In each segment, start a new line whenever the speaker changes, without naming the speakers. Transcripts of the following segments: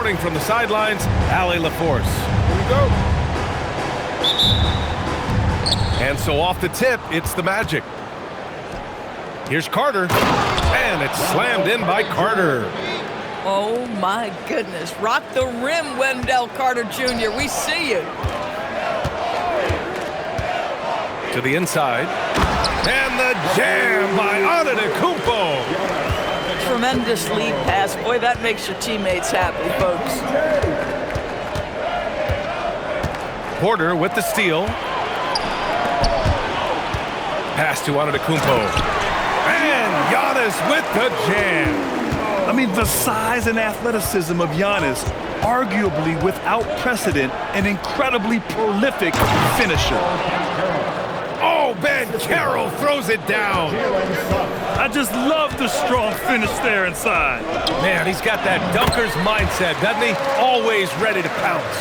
reporting from the sidelines, Allie LaForce. Here we go. And so off the tip, it's the Magic. Here's Carter, and it's slammed in by Carter.
Oh my goodness, rock the rim, Wendell Carter Jr. We see you.
To the inside, and the jam by Antetokounmpo.
Tremendous lead pass. Boy, that makes your teammates happy, folks.
Porter with the steal. Pass to Antetokounmpo. And Giannis with the jam.
I mean, the size and athleticism of Giannis, arguably without precedent, an incredibly prolific finisher.
Oh, Banchero throws it down.
I just love the strong finish there inside.
Man, he's got that dunker's mindset, doesn't he? Always ready to pounce.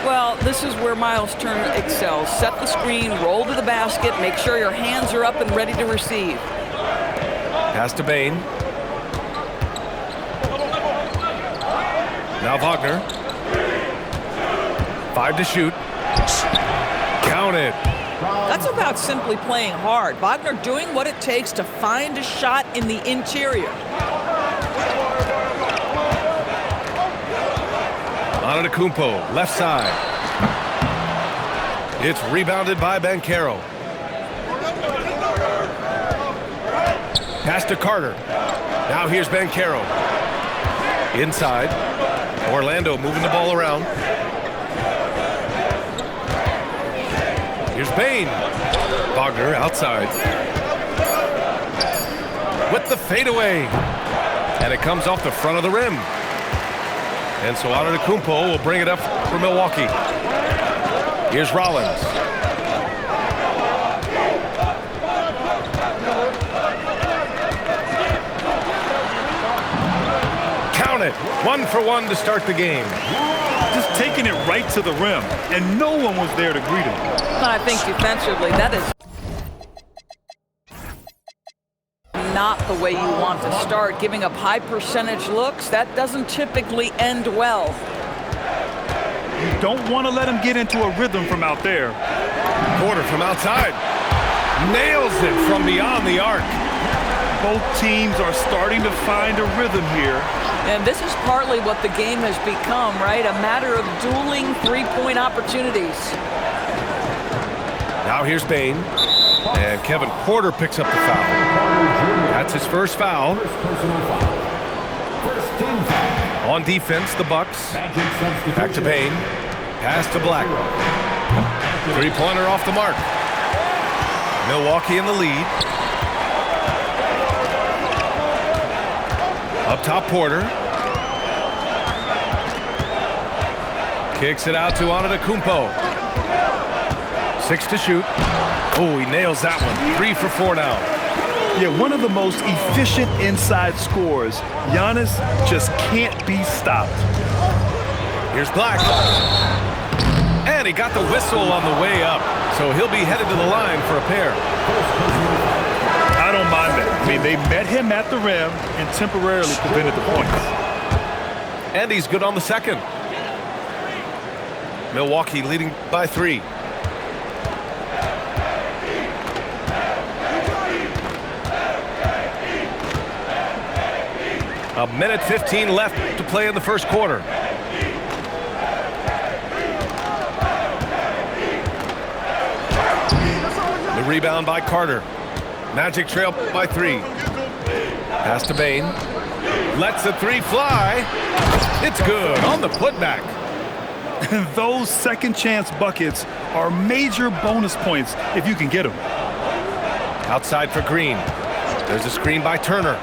Well, this is where Miles Turner excels. Set the screen, roll to the basket, make sure your hands are up and ready to receive.
Pass to Bane. Now Wagner. 5 to shoot. Counted.
That's about simply playing hard. Wagner doing what it takes to find a shot in the interior.
Antetokounmpo, left side. It's rebounded by Banchero. Pass to Carter. Now here's Banchero. Inside. Orlando moving the ball around. Here's Bane. Wagner outside. With the fadeaway. And it comes off the front of the rim. And so Antetokounmpo will bring it up for Milwaukee. Here's Rollins. Count it. 1 for 1 to start the game.
Just taking it right to the rim, and no one was there to greet him.
But I think defensively, that is not the way you want to start. Giving up high percentage looks, that doesn't typically end well.
You don't want to let him get into a rhythm from out there.
Porter from outside. Nails it from beyond the arc.
Both teams are starting to find a rhythm here.
And this is partly what the game has become, right? A matter of dueling three-point opportunities.
Now here's Bane. And Kevin Porter picks up the foul. That's his first foul. On defense, the Bucks. Back to Bane. Pass to Black. Three-pointer off the mark. Milwaukee in the lead. Up top, Porter. Kicks it out to Antetokounmpo. 6 to shoot. Oh, he nails that one. 3 for 4 now.
Yeah, one of the most efficient inside scorers. Giannis just can't be stopped.
Here's Black. And he got the whistle on the way up. So he'll be headed to the line for a pair.
I don't mind that. I mean, they met him at the rim and temporarily prevented the points.
And he's good on the second. Milwaukee leading by 3. A minute 15 left to play in the first quarter. The rebound by Carter. Magic trail by 3. Pass to Bane. Lets the 3 fly. It's good on the putback.
Those second chance buckets are major bonus points if you can get them.
Outside for Green. There's a screen by Turner.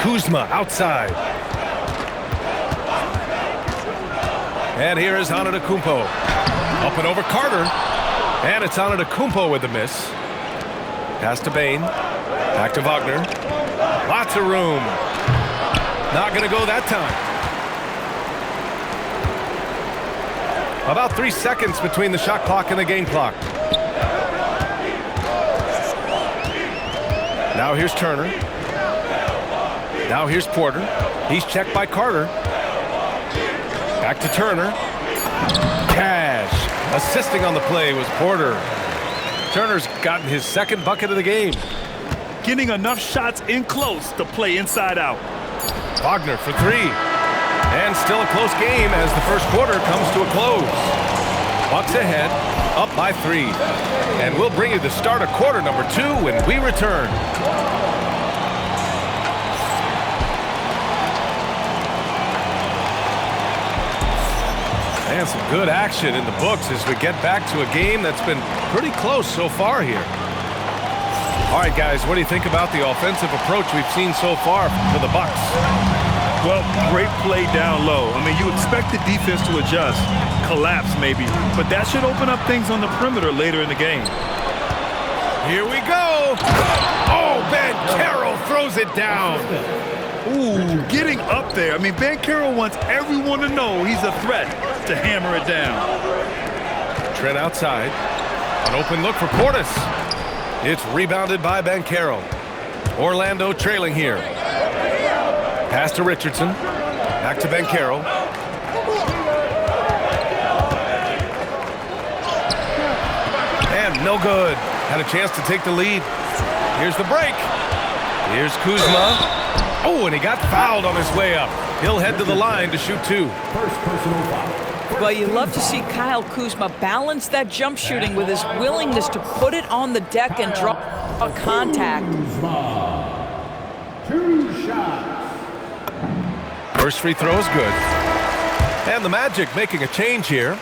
Kuzma outside. And here is Antetokounmpo. Up and over Carter. And it's Antetokounmpo with the miss. Pass to Bane. Back to Wagner. Lots of room. Not going to go that time. About 3 seconds between the shot clock and the game clock. Now here's Turner. Now here's Porter. He's checked by Carter. Back to Turner. Cash. Assisting on the play was Porter. Turner's gotten his second bucket of the game.
Getting enough shots in close to play inside out.
Wagner for three. And still a close game as the first quarter comes to a close. Bucks ahead, up by 3. And we'll bring you the start of quarter number 2 when we return. And some good action in the books as we get back to a game that's been pretty close so far here. All right, guys, what do you think about the offensive approach we've seen so far for the Bucks?
Well, great play down low. I mean, you expect the defense to adjust, collapse maybe, but that should open up things on the perimeter later in the game.
Here we go. Oh, Banchero throws it down.
Ooh, getting up there. I mean, Banchero wants everyone to know he's a threat to hammer it down.
Trent outside. An open look for Portis. It's rebounded by Banchero. Orlando trailing here. Pass to Richardson. Back to Banchero. And no good. Had a chance to take the lead. Here's the break. Here's Kuzma. Oh, and he got fouled on his way up. He'll head to the line to shoot 2.
Well, you love to see Kyle Kuzma balance that jump shooting with his willingness to put it on the deck and draw a contact.
2 shots.
First free throw is good. And the Magic making a change here.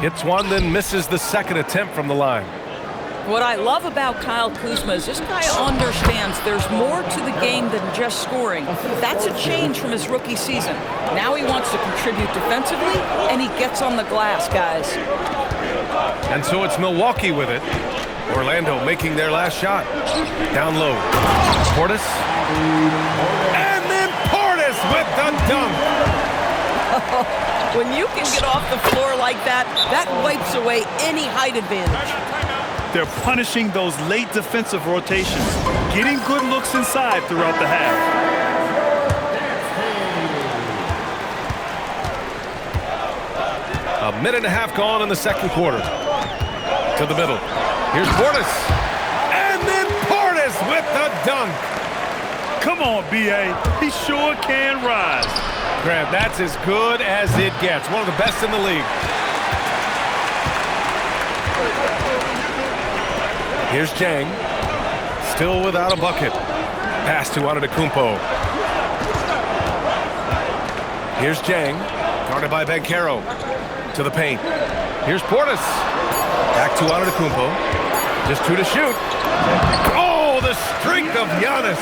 Hits one, then misses the second attempt from the line.
What I love about Kyle Kuzma is this guy understands there's more to the game than just scoring. That's a change from his rookie season. Now he wants to contribute defensively, and he gets on the glass, guys.
And so it's Milwaukee with it. Orlando making their last shot. Down low. Portis. And then Portis with the dunk.
When you can get off the floor like that, that wipes away any height advantage.
They're punishing those late defensive rotations, getting good looks inside throughout the half.
A minute and a half gone in the second quarter. To the middle. Here's Portis. And then Portis with the dunk.
Come on, B.A. He sure can rise.
Grant, that's as good as it gets. One of the best in the league. Here's Jang. Still without a bucket. Pass to Antetokounmpo. Here's Jang. Guarded by Banchero. To the paint. Here's Portis. Back to Antetokounmpo. Just 2 to shoot. Oh, the streak of Giannis.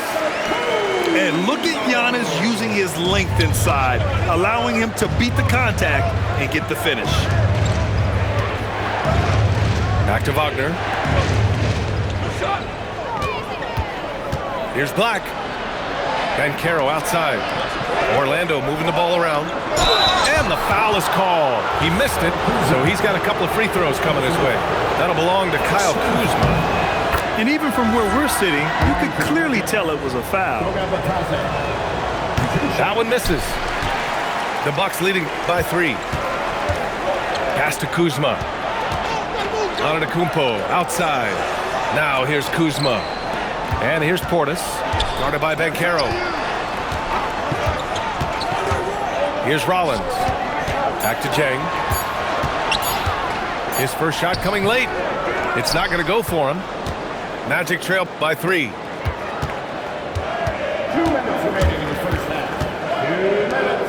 And look at Giannis using his length inside, allowing him to beat the contact and get the finish.
Back to Wagner. Here's Black. Banchero outside. Orlando moving the ball around. And the foul is called. He missed it, so he's got a couple of free throws coming his way. That'll belong to Kyle Kuzma.
And even from where we're sitting, you could clearly tell it was a foul.
That one misses. The Bucks leading by 3. Pass to Kuzma. Antetokounmpo outside. Now here's Kuzma. And here's Portis. Guarded by Banchero. Here's Rollins. Back to Jang. His first shot coming late. It's not going to go for him. Magic trail by 3.
2 minutes remaining in the first half. 2 minutes.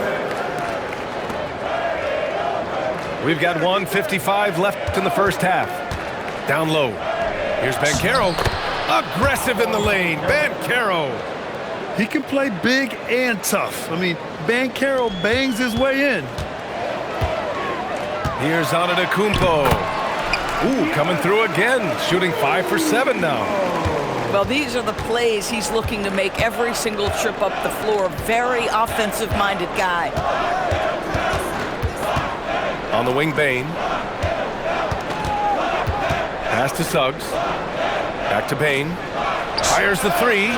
We've got 1:55 left in the first half. Down low. Here's Banchero. Aggressive in the lane. Banchero.
He can play big and tough. I mean, Banchero bangs his way in.
Here's Antetokounmpo. Ooh, coming through again. Shooting 5 for 7 now.
Well, these are the plays he's looking to make every single trip up the floor. Very offensive-minded guy.
On the wing, Bane. Pass to Suggs. Back to Bane. Fires the three.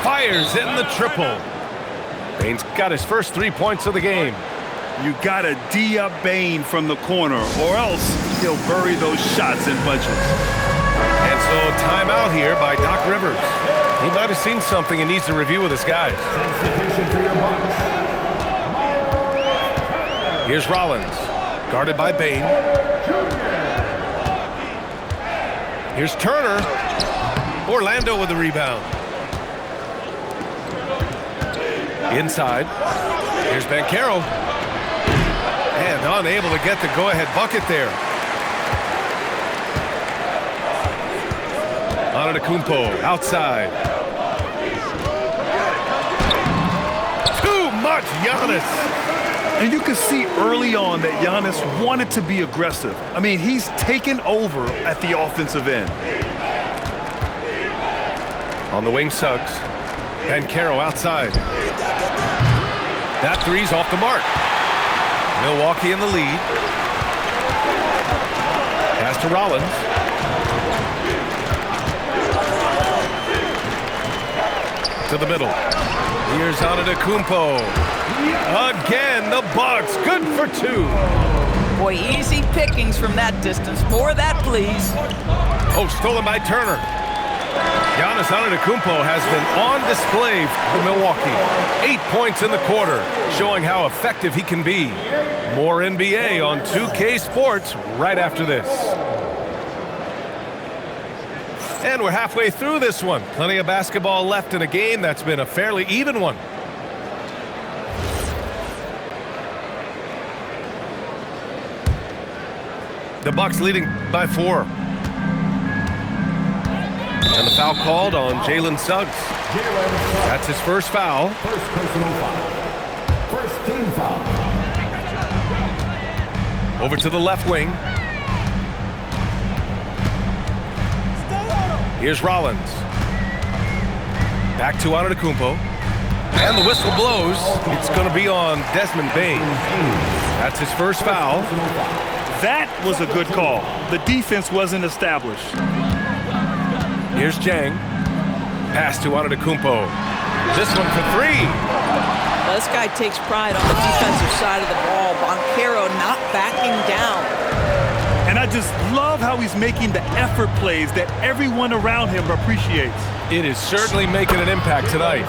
Fires in the triple. Bane's got his first 3 points of the game.
You got to D up Bane from the corner, or else he'll bury those shots in bunches.
And so timeout here by Doc Rivers. He might have seen something and needs to review with his guys.
Substitution for your Bucks.
Here's Rollins, guarded by Bane. Here's Turner. Orlando with the rebound. Inside. Here's Banchero. And unable to get the go-ahead bucket there. Antetokounmpo outside. Too much Giannis.
And you can see early on that Giannis wanted to be aggressive. I mean, he's taken over at the offensive end.
On the wing, Suggs. Banchero outside. That three's off the mark. Milwaukee in the lead. Pass to Rollins. To the middle. Here's Antetokounmpo. Again, the Bucks. Good for two.
Boy, easy pickings from that distance. More of that, please.
Oh, stolen by Turner. Giannis Antetokounmpo has been on display for Milwaukee. 8 points in the quarter, showing how effective he can be. More NBA on 2K Sports right after this. And we're halfway through this one. Plenty of basketball left in a game that's been a fairly even one. The Bucks leading by 4. And the foul called on Jalen Suggs. That's his first foul.
First personal foul. First team foul.
Over to the left wing. Here's Rollins. Back to Antetokounmpo. And the whistle blows. It's going to be on Desmond Bane. That's his first foul.
That was a good call. The defense wasn't established.
Here's Jang. Pass to Antetokounmpo. This one for three.
Well, this guy takes pride on the defensive side of the ball. Banchero not backing down.
And I just love how he's making the effort plays that everyone around him appreciates.
It is certainly making an impact tonight.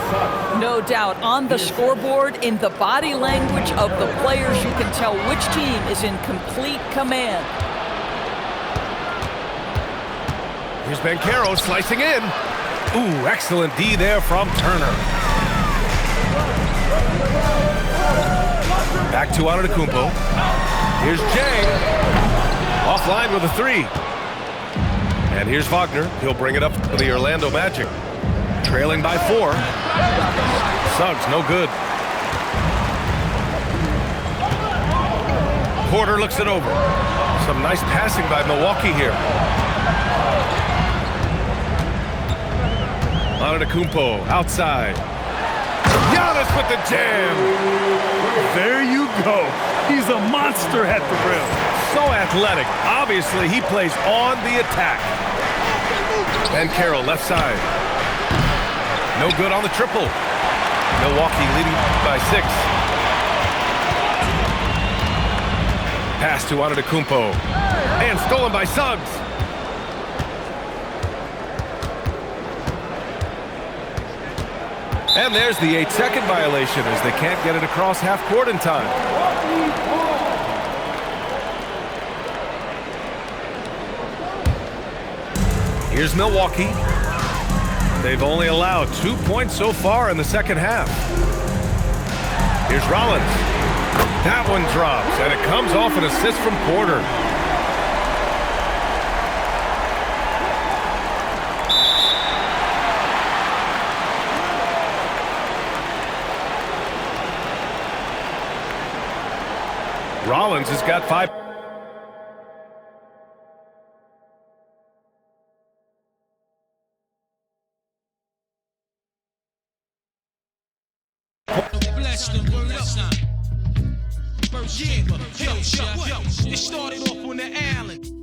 No doubt. On the scoreboard, in the body language of the players, you can tell which team is in complete command.
Here's Banchero slicing in. Ooh, excellent D there from Turner. Back to Antetokounmpo. Here's Jang. Offline with a three. And here's Wagner. He'll bring it up for the Orlando Magic. Trailing by 4. Suggs, no good. Porter looks it over. Some nice passing by Milwaukee here. Antetokounmpo outside. Giannis with the jam.
There you go. He's a monster at the rim.
So athletic. Obviously, he plays on the attack. Banchero left side. No good on the triple. Milwaukee leading by 6. Pass to Antetokounmpo. And stolen by Suggs. And there's the 8-second violation as they can't get it across half court in time. Here's Milwaukee. They've only allowed 2 points so far in the second half. Here's Rollins. That one drops, and it comes off an assist from Porter. Rollins has got 5.
It started off on the island.